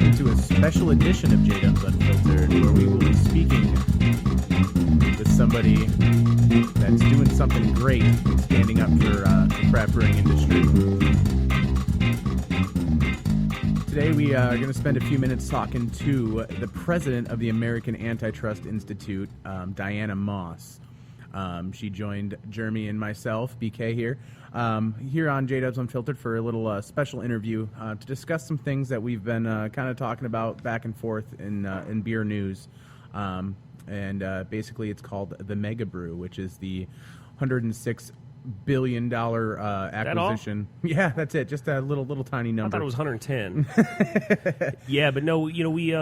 welcome to a special edition of JDub's Unfiltered, where we will be speaking with somebody that's doing something great, standing up for the craft brewing industry. Today we are going to spend a few minutes talking to the president of the American Antitrust Institute, Diana Moss. She joined Jeremy and myself, BK here on JDub's Unfiltered for a little special interview to discuss some things that we've been kind of talking about back and forth in beer news. Basically it's called the Mega Brew, which is the $106 billion acquisition. Yeah, that's it. Just a little tiny number. I thought it was 110. Yeah, but no, we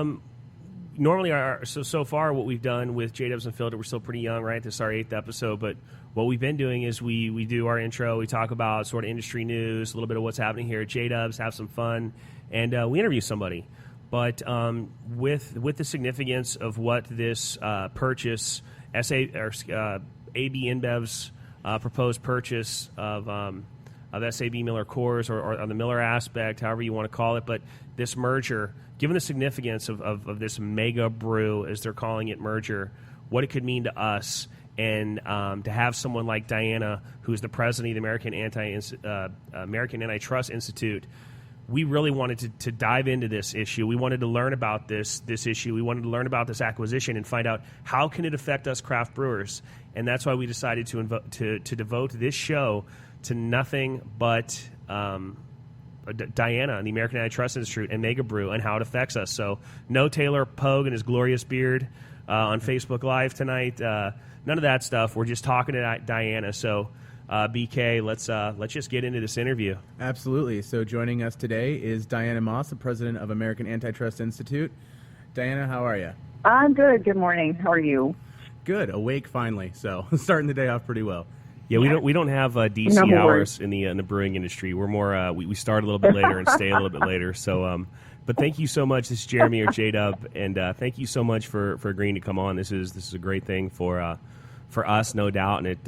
normally so far what we've done with JDub's Unfiltered, we're still pretty young, right? This is our 8th episode, but what we've been doing is we do our intro, we talk about sort of industry news, a little bit of what's happening here at JDub's, have some fun, and we interview somebody. But with the significance of what this purchase, AB-Inbev's proposed purchase of SABMiller cores or the Miller aspect, however you want to call it, but this merger, given the significance of this mega brew, as they're calling it, merger, what it could mean to us, and to have someone like Diana, who's the president of the American Antitrust Institute, we really wanted to dive into this issue. We wanted to learn about this issue. We wanted to learn about this acquisition and find out how can it affect us craft brewers. And that's why we decided to devote this show to nothing but Diana and the American Antitrust Institute and Mega Brew and how it affects us. So no Taylor Pogue and his glorious beard on Facebook Live tonight. None of that stuff. We're just talking to Diana. So BK, let's just get into this interview. Absolutely. So joining us today is Diana Moss, the president of American Antitrust Institute. Diana, how are you? I'm good. Good morning. How are you? Good. Awake finally. So starting the day off pretty well. Yeah, we don't have DC hours in the brewing industry. We're more we start a little bit later and stay a little bit later. So, but thank you so much. This is Jeremy or JDub, and thank you so much for agreeing to come on. This is a great thing for us, no doubt, and it.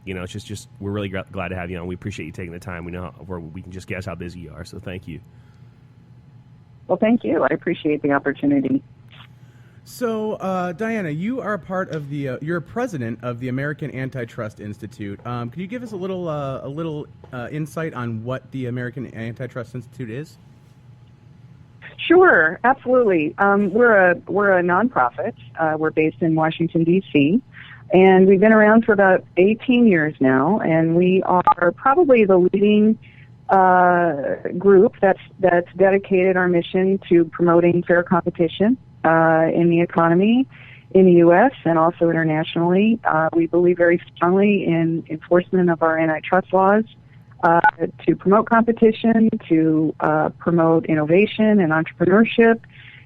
It's just we're really glad to have you on. We appreciate you taking the time. We know we can just guess how busy you are, so thank you. Well, thank you. I appreciate the opportunity. So, Diana, you are part of you're president of the American Antitrust Institute. Could you give us a little insight on what the American Antitrust Institute is? Sure, absolutely. We're a nonprofit. We're based in Washington, D.C., and we've been around for about 18 years now, and we are probably the leading group that's dedicated our mission to promoting fair competition in the economy in the U.S. and also internationally. We believe very strongly in enforcement of our antitrust laws to promote competition, to promote innovation and entrepreneurship,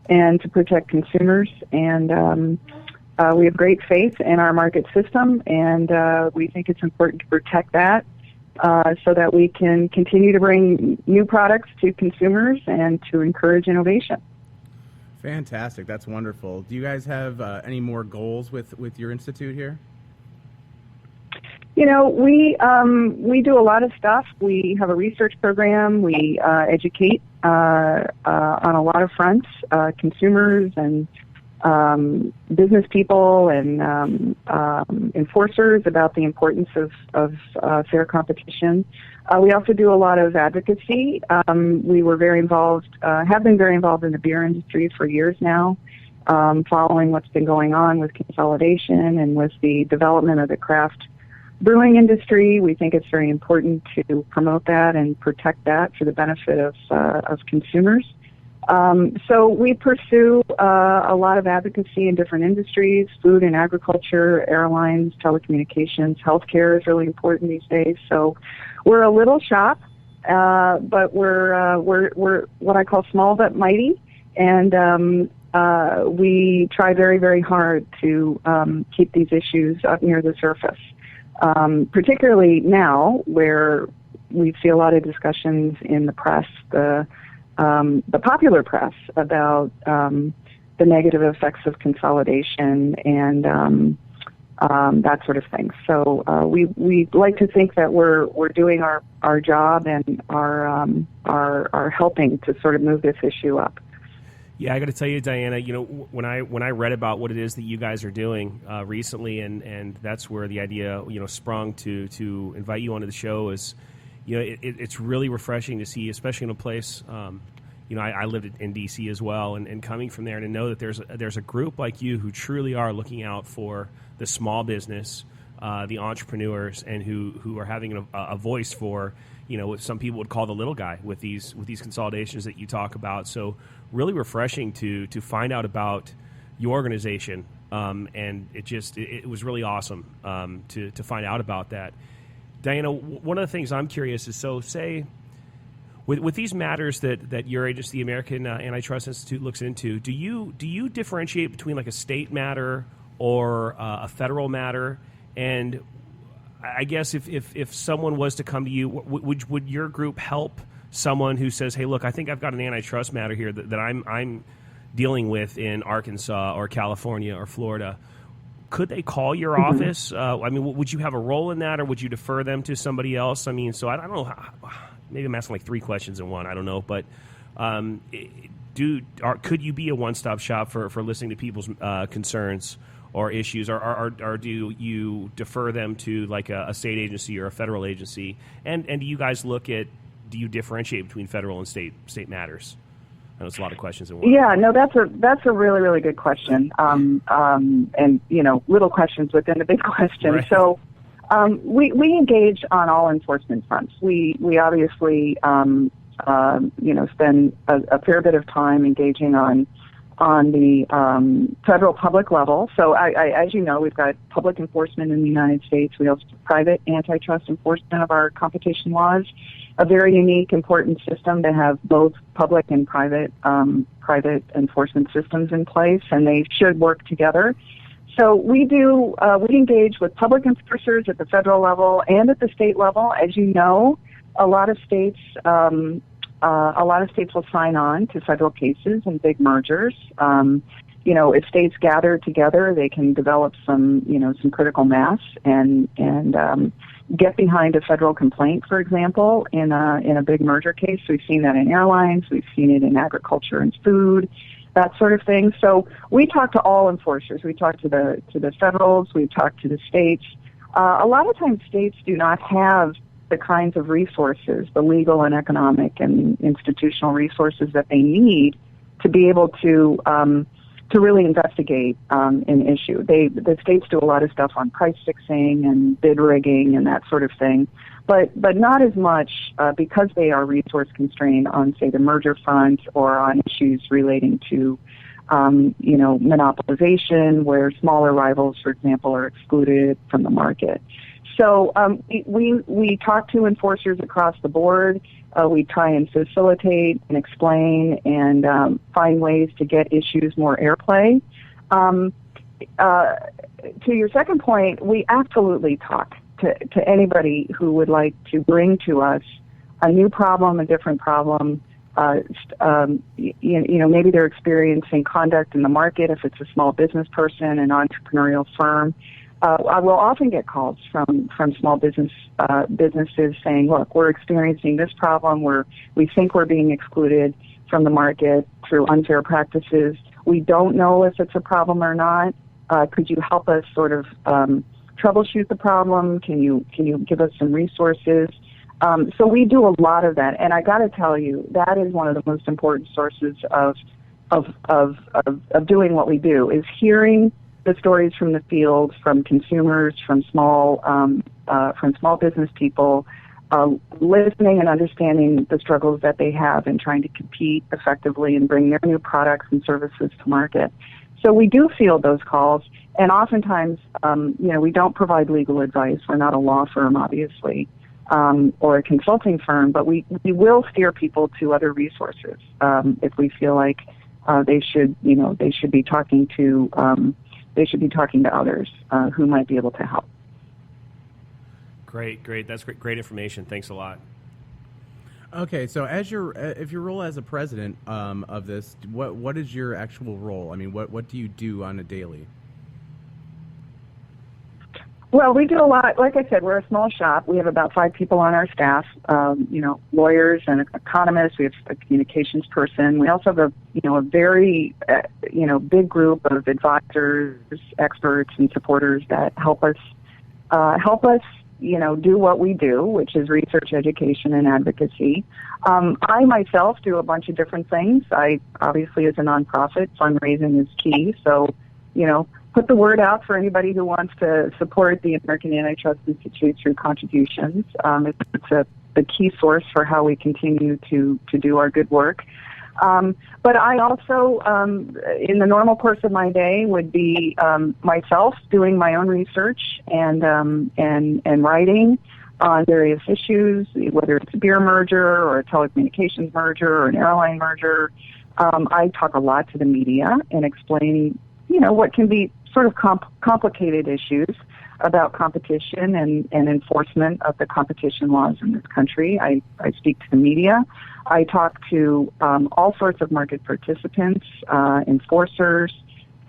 and to protect consumers. And we have great faith in our market system, and we think it's important to protect that so that we can continue to bring new products to consumers and to encourage innovation. Fantastic. That's wonderful. Do you guys have any more goals with your institute here? We do a lot of stuff. We have a research program. We educate on a lot of fronts, consumers and business people and enforcers about the importance of fair competition. We also do a lot of advocacy. We were very involved, have been very involved in the beer industry for years now, following what's been going on with consolidation and with the development of the craft brewing industry. We think it's very important to promote that and protect that for the benefit of consumers. So we pursue a lot of advocacy in different industries: food and agriculture, airlines, telecommunications, healthcare is really important these days. So we're a little shop, but we're what I call small but mighty, and we try very, very hard to keep these issues up near the surface, particularly now where we see a lot of discussions in the press, the popular press, about the negative effects of consolidation and that sort of thing. So we like to think that we're doing our job and are helping to sort of move this issue up. Yeah, I got to tell you, Diana. When I read about what it is that you guys are doing recently, and that's where the idea sprung to invite you onto the show is, it's really refreshing to see, especially in a place. I lived in D.C. as well, and coming from there, and to know that there's a group like you who truly are looking out for the small business, the entrepreneurs, and who are having a voice for what some people would call the little guy with these consolidations that you talk about. So really refreshing to find out about your organization, and it was really awesome to find out about that. Diana, one of the things I'm curious is, so say with these matters that your agency, the American Antitrust Institute, looks into, do you differentiate between like a state matter or a federal matter? And I guess if someone was to come to you, would your group help someone who says, "Hey, look, I think I've got an antitrust matter here that I'm dealing with in Arkansas or California or Florida"? Could they call your office? Would you have a role in that, or would you defer them to somebody else? So I don't know. Maybe I'm asking like three questions in one. I don't know, but could you be a one-stop shop for listening to people's concerns or issues, or do you defer them to like a state agency or a federal agency? And do you guys do you differentiate between federal and state matters? I know it's a lot of questions in one. Yeah, no, that's a really, really good question. And little questions within the big question. Right. So we engage on all enforcement fronts. We obviously spend a fair bit of time engaging on the federal public level. So as you know, we've got public enforcement in the United States. We also have private antitrust enforcement of our competition laws. A very unique, important system to have both public and private enforcement systems in place, and they should work together. So we engage with public enforcers at the federal level and at the state level. As you know, a lot of states will sign on to federal cases and big mergers. If states gather together, they can develop some critical mass and get behind a federal complaint, for example, in a big merger case. We've seen that in airlines, we've seen it in agriculture and food, that sort of thing. So we talk to all enforcers. We talk to the federals, we talk to the states. A lot of times states do not have the kinds of resources, the legal and economic and institutional resources that they need to be able to really investigate an issue. The states do a lot of stuff on price fixing and bid rigging and that sort of thing, but not as much because they are resource constrained on, say, the merger front or on issues relating to monopolization, where smaller rivals, for example, are excluded from the market. So we talk to enforcers across the board. We try and facilitate and explain and find ways to get issues more airplay. To your second point, we absolutely talk to anybody who would like to bring to us a new problem, a different problem. Maybe they're experiencing conduct in the market if it's a small business person, an entrepreneurial firm. I will often get calls from small businesses saying, "Look, we're experiencing this problem. We think we're being excluded from the market through unfair practices. We don't know if it's a problem or not. Could you help us sort of troubleshoot the problem? Can you give us some resources?" So we do a lot of that, and I got to tell you, that is one of the most important sources of doing what we do, is hearing the stories from the field, from consumers, from small business people, listening and understanding the struggles that they have in trying to compete effectively and bring their new products and services to market. So we do field those calls, and oftentimes, we don't provide legal advice. We're not a law firm, obviously, or a consulting firm, but we will steer people to other resources if we feel like they should be talking to others who might be able to help. Great. That's great information. Thanks a lot. Okay, so if your role as a president of this, what is your actual role? I mean, what do you do on a daily? Well, we do a lot. Like I said, we're a small shop. We have about 5 people on our staff, lawyers and economists. We have a communications person. We also have a very, big group of advisors, experts, and supporters that help us, do what we do, which is research, education, and advocacy. I myself do a bunch of different things. I obviously, as a nonprofit, fundraising is key. So, put the word out for anybody who wants to support the American Antitrust Institute through contributions. It's a key source for how we continue to do our good work. But I also, in the normal course of my day, would be myself doing my own research and writing on various issues, whether it's a beer merger or a telecommunications merger or an airline merger. I talk a lot to the media and explain, what can be sort of complicated issues about competition and enforcement of the competition laws in this country. I speak to the media. I talk to all sorts of market participants, enforcers.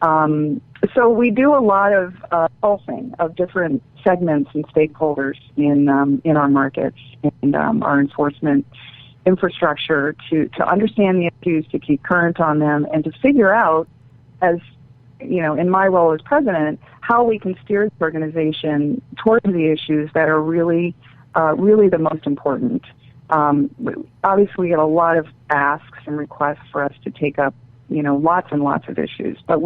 So we do a lot of pulsing of different segments and stakeholders in our markets and our enforcement infrastructure to understand the issues, to keep current on them, and to figure out, as in my role as president, how we can steer the organization towards the issues that are really the most important. Obviously, we get a lot of asks and requests for us to take up, lots and lots of issues. But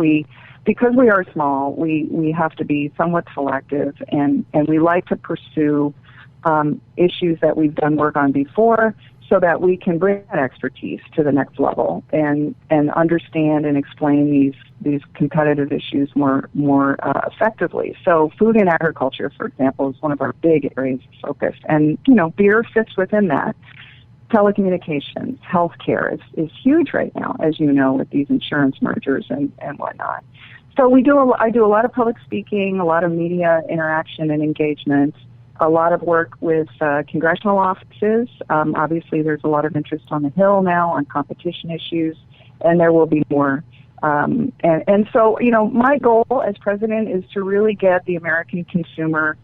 because we are small, we have to be somewhat selective, and we like to pursue issues that we've done work on before, so that we can bring that expertise to the next level and understand and explain these competitive issues more effectively. So food and agriculture, for example, is one of our big areas of focus. And, beer fits within that. Telecommunications, healthcare is huge right now, as you know, with these insurance mergers and whatnot. So I do a lot of public speaking, a lot of media interaction and engagement, a lot of work with congressional offices. Obviously, there's a lot of interest on the Hill now on competition issues, and there will be more. And so, my goal as president is to really get the American consumer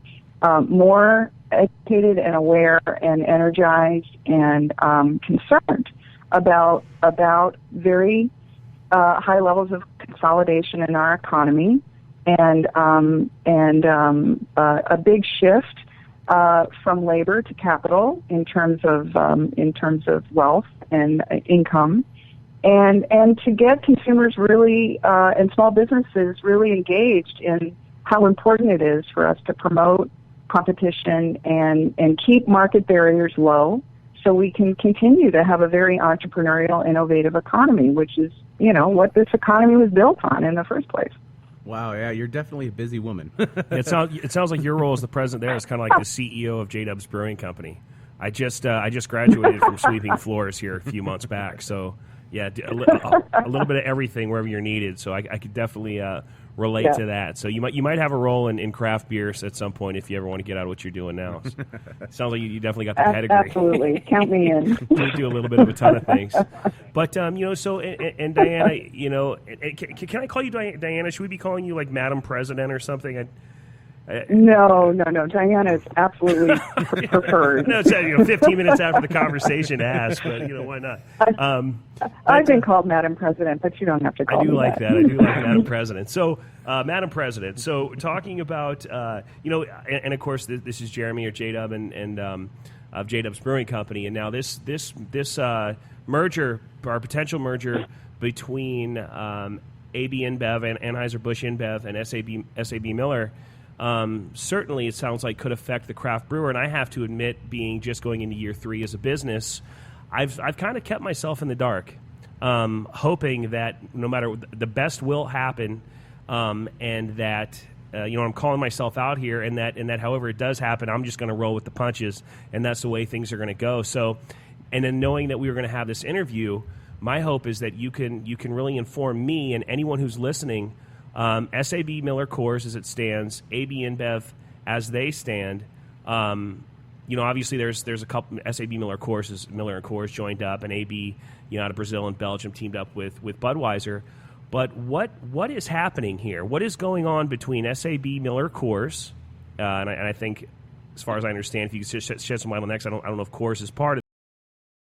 more educated and aware and energized and concerned about very high levels of consolidation in our economy and a big shift from labor to capital in terms of wealth and income, and to get consumers really and small businesses really engaged in how important it is for us to promote competition and keep market barriers low, so we can continue to have a very entrepreneurial, innovative economy, which is what this economy was built on in the first place. Wow, yeah, you're definitely a busy woman. It sounds like your role as the president there is kind of like the CEO of JDub's Brewing Company. I just graduated from sweeping floors here a few months back, so yeah, a little bit of everything wherever you're needed. So I could definitely relate to that. So you might have a role in craft beers at some point if you ever want to get out of what you're doing now. So, sounds like you definitely got the pedigree. Absolutely, count me in. We do a little bit of a ton of things, but So and Diana, can I call you Diana? Should we be calling you like Madam President or something? No. Diana is absolutely preferred. No, it's 15 minutes after the conversation asked, but why not? I've been called Madam President, but you don't have to call me that. I do like Madam President. So, Madam President. So, talking about and of course this is Jeremy or JDub and of JDub's Brewing Company, and now this merger, our potential merger between AB-Inbev and Anheuser-Busch InBev and SABMiller. Certainly, it sounds like could affect the craft brewer, and I have to admit, being just going into year 3 as a business, I've kind of kept myself in the dark, hoping that no matter the best will happen, and that I'm calling myself out here, and that however it does happen, I'm just going to roll with the punches, and that's the way things are going to go. So, and then knowing that we were going to have this interview, my hope is that you can really inform me and anyone who's listening. SABMiller Coors as it stands, AB-Inbev as they stand. Obviously there's a couple. SABMiller Coors is Miller and Coors joined up, and AB, out of Brazil and Belgium teamed up with Budweiser. But what is happening here? What is going on between SABMiller Coors and I think, as far as I understand, if you could shed some light on the next, I don't know if Coors is part of